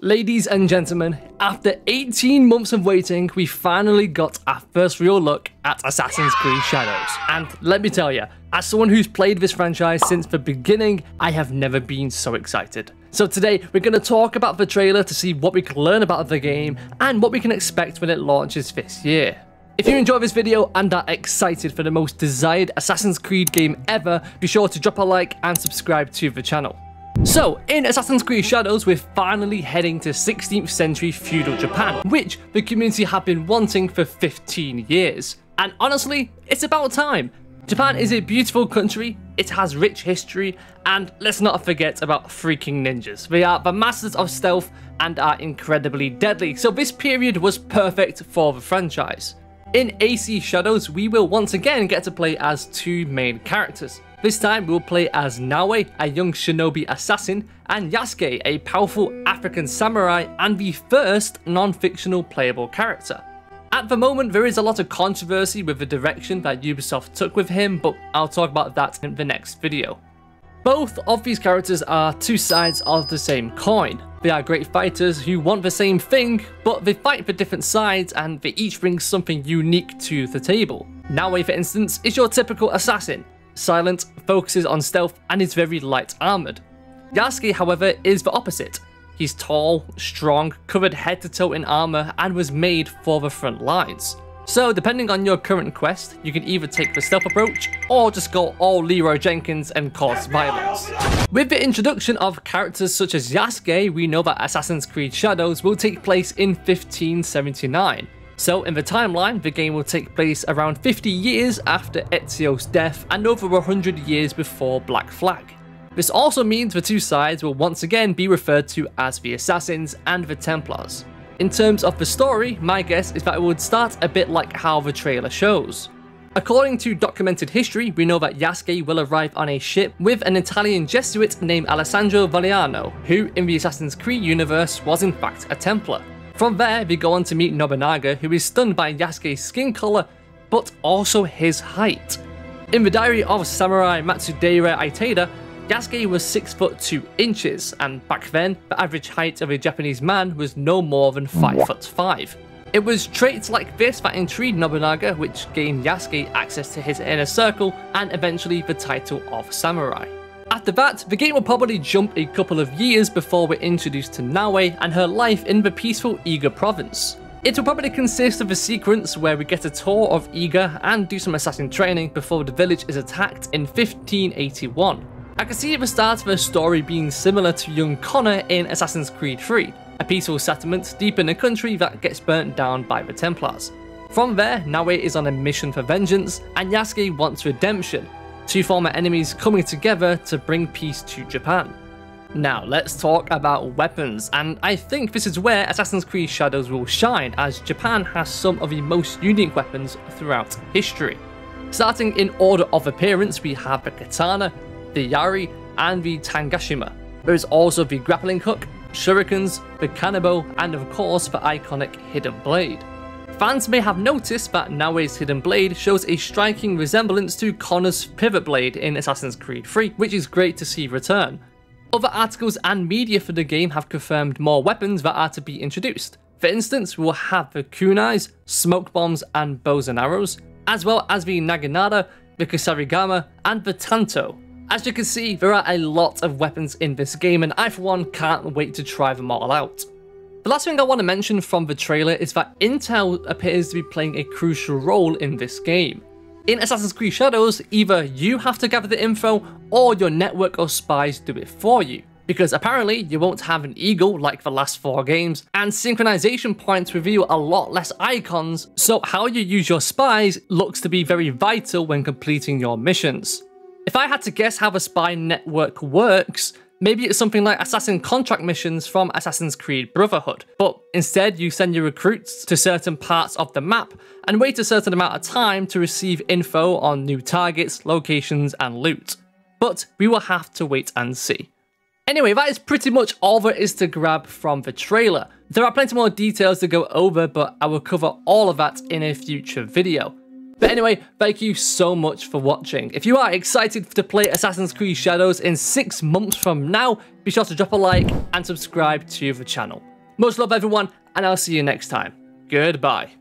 Ladies and gentlemen, after 18 months of waiting, we finally got our first real look at Assassin's Creed Shadows. And let me tell you, as someone who's played this franchise since the beginning, I have never been so excited. So today, we're going to talk about the trailer to see what we can learn about the game and what we can expect when it launches this year. If you enjoyed this video and are excited for the most desired Assassin's Creed game ever, be sure to drop a like and subscribe to the channel. So, in Assassin's Creed Shadows, we're finally heading to 16th century feudal Japan, which the community have been wanting for 15 years. And honestly, it's about time. Japan is a beautiful country, it has rich history, and let's not forget about freaking ninjas. They are the masters of stealth and are incredibly deadly, so this period was perfect for the franchise. In AC Shadows, we will once again get to play as two main characters. This time we'll play as Naoe, a young shinobi assassin, and Yasuke, a powerful African samurai and the first non-fictional playable character. At the moment there is a lot of controversy with the direction that Ubisoft took with him, but I'll talk about that in the next video. Both of these characters are two sides of the same coin. They are great fighters who want the same thing, but they fight for different sides and they each bring something unique to the table. Naoe, for instance, is your typical assassin. Silent, focuses on stealth, and is very light armoured. Yasuke, however, is the opposite. He's tall, strong, covered head to toe in armour, and was made for the front lines. So, depending on your current quest, you can either take the stealth approach, or just go all Leroy Jenkins and cause violence. With the introduction of characters such as Yasuke, we know that Assassin's Creed Shadows will take place in 1579. So in the timeline, the game will take place around 50 years after Ezio's death and over 100 years before Black Flag. This also means the two sides will once again be referred to as the Assassins and the Templars. In terms of the story, my guess is that it would start a bit like how the trailer shows. According to documented history, we know that Yasuke will arrive on a ship with an Italian Jesuit named Alessandro Valiano, who in the Assassin's Creed universe was in fact a Templar. From there, we go on to meet Nobunaga, who is stunned by Yasuke's skin colour, but also his height. In the diary of Samurai Matsudaira Ikeda, Yasuke was 6 foot 2 inches, and back then, the average height of a Japanese man was no more than 5 foot 5. It was traits like this that intrigued Nobunaga, which gained Yasuke access to his inner circle, and eventually the title of Samurai. After that, the game will probably jump a couple of years before we're introduced to Naoe and her life in the peaceful Iga province. It will probably consist of a sequence where we get a tour of Iga and do some assassin training before the village is attacked in 1581. I can see at the start of the story being similar to young Connor in Assassin's Creed 3, a peaceful settlement deep in the country that gets burnt down by the Templars. From there, Naoe is on a mission for vengeance and Yasuke wants redemption. Two former enemies coming together to bring peace to Japan. Now let's talk about weapons, and I think this is where Assassin's Creed Shadows will shine, as Japan has some of the most unique weapons throughout history. Starting in order of appearance, we have the katana, the yari, and the tangashima. There is also the grappling hook, shurikens, the kanabo, and of course the iconic hidden blade. Fans may have noticed that Naoe's hidden blade shows a striking resemblance to Connor's pivot blade in Assassin's Creed 3, which is great to see return. Other articles and media for the game have confirmed more weapons that are to be introduced. For instance, we will have the kunais, smoke bombs, and bows and arrows, as well as the naginata, the kusarigama, and the tanto. As you can see, there are a lot of weapons in this game, and I for one can't wait to try them all out. The last thing I want to mention from the trailer is that Intel appears to be playing a crucial role in this game. In Assassin's Creed Shadows, either you have to gather the info or your network of spies do it for you, because apparently you won't have an eagle like the last 4 games, and synchronization points reveal a lot less icons, so how you use your spies looks to be very vital when completing your missions. If I had to guess how the spy network works, maybe it's something like assassin contract missions from Assassin's Creed Brotherhood, but instead you send your recruits to certain parts of the map and wait a certain amount of time to receive info on new targets, locations, and loot. But we will have to wait and see. Anyway, that is pretty much all there is to grab from the trailer. There are plenty more details to go over, but I will cover all of that in a future video. But anyway, thank you so much for watching. If you are excited to play Assassin's Creed Shadows in 6 months from now, be sure to drop a like and subscribe to the channel. Much love, everyone, and I'll see you next time. Goodbye.